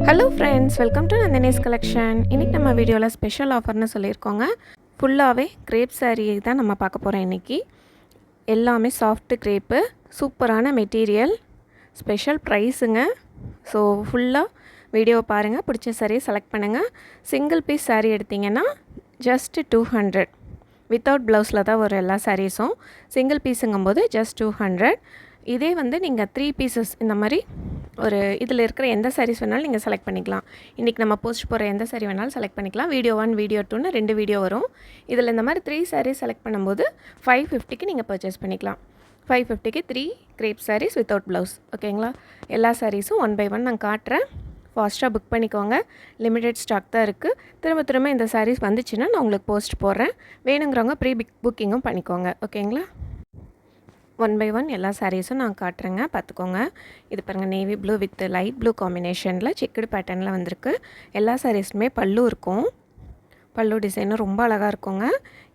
Hello friends, welcome to Nandini's collection. இன்றைக்கி நம்ம வீடியோவில் ஸ்பெஷல் ஆஃபர்னு சொல்லியிருக்கோங்க. ஃபுல்லாகவே கிரேப் சாரீ தான் நம்ம பார்க்க போகிறோம் இன்றைக்கி. எல்லாமே சாஃப்ட்டு கிரேப்பு, சூப்பரான மெட்டீரியல், ஸ்பெஷல் ப்ரைஸுங்க. ஸோ ஃபுல்லாக வீடியோவை பாருங்கள், பிடிச்ச சாரியை செலக்ட் பண்ணுங்கள். சிங்கிள் பீஸ் சாரீ எடுத்திங்கன்னா ஜஸ்ட் 200. வித்தவுட் ப்ளவுஸில் தான் வரும் எல்லா சாரீஸும். Single பீஸுங்கும்போது just 200. இதே வந்து நீங்கள் 3 பீசஸ் இந்த மாதிரி ஒரு இதில் இருக்கிற எந்த சாரீஸ் வேணாலும் நீங்கள் செலக்ட் பண்ணிக்கலாம். இன்றைக்கி நம்ம போஸ்ட் போகிற எந்த சாரீ வேணாலும் செலக்ட் பண்ணிக்கலாம். வீடியோ 1 வீடியோ 2ன்னு 2 வீடியோ வரும். இதில் இந்த மாதிரி 3 சாரீஸ் செலக்ட் பண்ணும்போது 550க்கு நீங்கள் பர்ச்சேஸ் பண்ணிக்கலாம். 550க்கு 3 கிரேப் சாரீஸ் வித்தவுட் ப்ளவுஸ். ஓகேங்களா? எல்லா சாரீஸும் 1 by 1 நான் காட்டுறேன். ஃபாஸ்ட்டாக புக் பண்ணிக்கோங்க. லிமிடெட் ஸ்டாக் தான் இருக்குது. திரும்ப இந்த சாரீஸ் வந்துச்சுன்னா நான் உங்களுக்கு போஸ்ட் போடுறேன். வேணுங்கிறவங்க ப்ரீ புக்கிங்கும் பண்ணிக்கோங்க. ஓகேங்களா? 1 by 1 எல்லா சாரீஸும் நான் காட்டுறேங்க, பார்த்துக்கோங்க. இது பாருங்கள், navy blue with light blue காம்பினேஷனில் செக்குடு பேட்டர்னில் வந்திருக்கு. எல்லா சாரீஸுமே பல்லு இருக்கும். பல்லு டிசைனும் ரொம்ப அழகாக இருக்குங்க.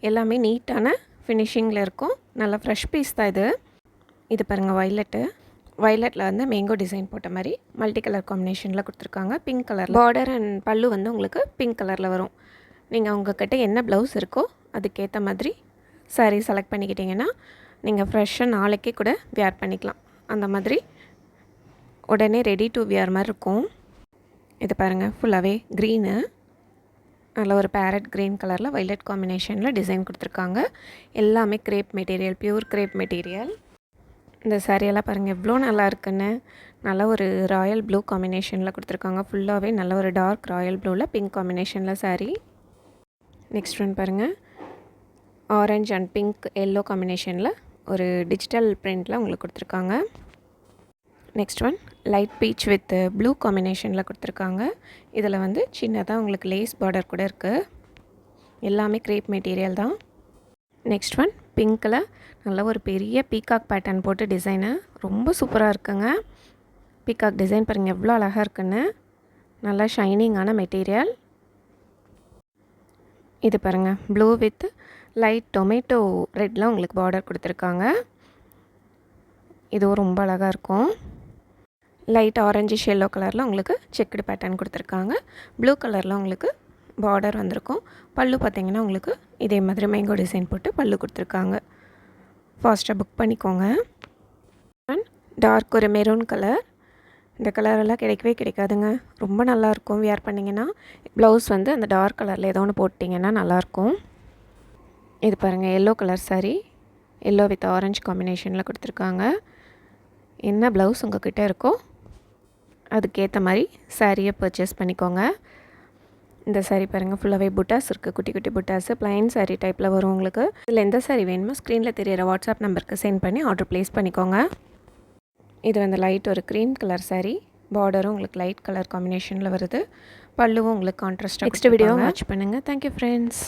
எல்லாமே நீட்டான ஃபினிஷிங்கில் இருக்கும். நல்லா ஃப்ரெஷ் பீஸ் தான் இது. இது பாருங்கள், வயலட்டில் வந்து மேங்கோ டிசைன் போட்ட மாதிரி மல்டி கலர் காம்பினேஷனில் கொடுத்துருக்காங்க. பிங்க் கலர் பார்டர் அண்ட் பல்லு வந்து உங்களுக்கு பிங்க் கலரில் வரும். நீங்கள் உங்கள்கிட்ட என்ன ப்ளவுஸ் இருக்கோ அதுக்கேற்ற மாதிரி சாரீ செலக்ட் பண்ணிக்கிட்டிங்கன்னா நீங்கள் ஃப்ரெஷ்ஷாக நாளைக்கே கூட வியர் பண்ணிக்கலாம். அந்த மாதிரி உடனே ரெடி டு வியர் மாதிரி இருக்கும். இது பாருங்கள், ஃபுல்லாகவே க்ரீனு, நல்ல ஒரு பேரட் க்ரீன் கலரில் வைலட் காம்பினேஷனில் டிசைன் கொடுத்துருக்காங்க. எல்லாமே grape material, pure grape material. இந்த சாரியெல்லாம் பாருங்கள் எவ்வளோ நல்லா இருக்குன்னு. நல்ல ஒரு ராயல் ப்ளூ காம்பினேஷனில் கொடுத்துருக்காங்க. ஃபுல்லாகவே நல்ல ஒரு டார்க் ராயல் ப்ளூவில் பிங்க் காம்பினேஷனில் சாரீ. நெக்ஸ்ட் ஒன் பாருங்கள், ஆரஞ்ச் அண்ட் பிங்க் எல்லோ காம்பினேஷனில் ஒரு டிஜிட்டல் பிரிண்டில் உங்களுக்கு கொடுத்துருக்காங்க. Next one light beach with blue காம்பினேஷனில் கொடுத்துருக்காங்க. இதில் வந்து சின்னதாக உங்களுக்கு லேஸ் பார்டர் கூட இருக்குது. எல்லாமே கிரேப் மெட்டீரியல் தான். நெக்ஸ்ட் ஒன் பிங்க்கில் நல்ல ஒரு பெரிய பீகாக் பேட்டர்ன் போட்டு டிசைனு ரொம்ப சூப்பராக இருக்குங்க. பீகாக் டிசைன் பாருங்கள் எவ்வளோ அழகாக இருக்குன்னு. நல்லா ஷைனிங்கான மெட்டீரியல். இது பாருங்கள், ப்ளூ வித் லைட் டொமேட்டோ ரெட்டில் உங்களுக்கு பார்டர் கொடுத்துருக்காங்க. இதுவும் ரொம்ப அழகாக இருக்கும். லைட் ஆரஞ்சிஷ் எல்லோ கலரில் உங்களுக்கு செக்குடு பேட்டர்ன் கொடுத்துருக்காங்க. ப்ளூ கலரில் உங்களுக்கு பார்டர் வந்திருக்கும். பல்லு பார்த்திங்கன்னா உங்களுக்கு இதே மாதிரி மேங்கோ டிசைன் போட்டு பல்லு கொடுத்துருக்காங்க. ஃபாஸ்ட்டாக புக் பண்ணிக்கோங்க. டார்க் ஒரு மெரூன் கலர். இந்த கலரெல்லாம் கிடைக்கவே கிடைக்காதுங்க. ரொம்ப நல்லாயிருக்கும் வியர் பண்ணிங்கன்னா. ப்ளவுஸ் வந்து அந்த டார்க் கலரில் ஏதோ ஒன்று போட்டிங்கன்னா நல்லாயிருக்கும். இது பாருங்கள், yellow colour sari, yellow with orange காம்பினேஷனில் கொடுத்துருக்காங்க. என்ன ப்ளவுஸ் உங்கள்கிட்ட இருக்கோ அதுக்கேற்ற மாதிரி சாரியை பர்ச்சேஸ் பண்ணிக்கோங்க. இந்த சாரீ பாருங்கள், ஃபுல்லாகவே புட்டாஸ் இருக்குது. குட்டி குட்டி புட்டாஸு ப்ளைன் சாரீ டைப்பில் வரும் உங்களுக்கு. இதில் எந்த சாரீ வேணுமோ ஸ்க்ரீனில் தெரியிற வாட்ஸ்அப் நம்பருக்கு சென்ட் பண்ணி ஆர்டர் ப்ளேஸ் பண்ணிக்கோங்க. இது வந்து லைட் ஒரு க்ரீன் கலர் சாரீ. பார்டரும் உங்களுக்கு லைட் கலர் காம்பினேஷனில் வருது. பல்லுவும் உங்களுக்கு கான்ட்ராஸ்டாக. நெக்ஸ்ட் வீடியோ வாட்ச் பண்ணுங்கள். Thank you friends.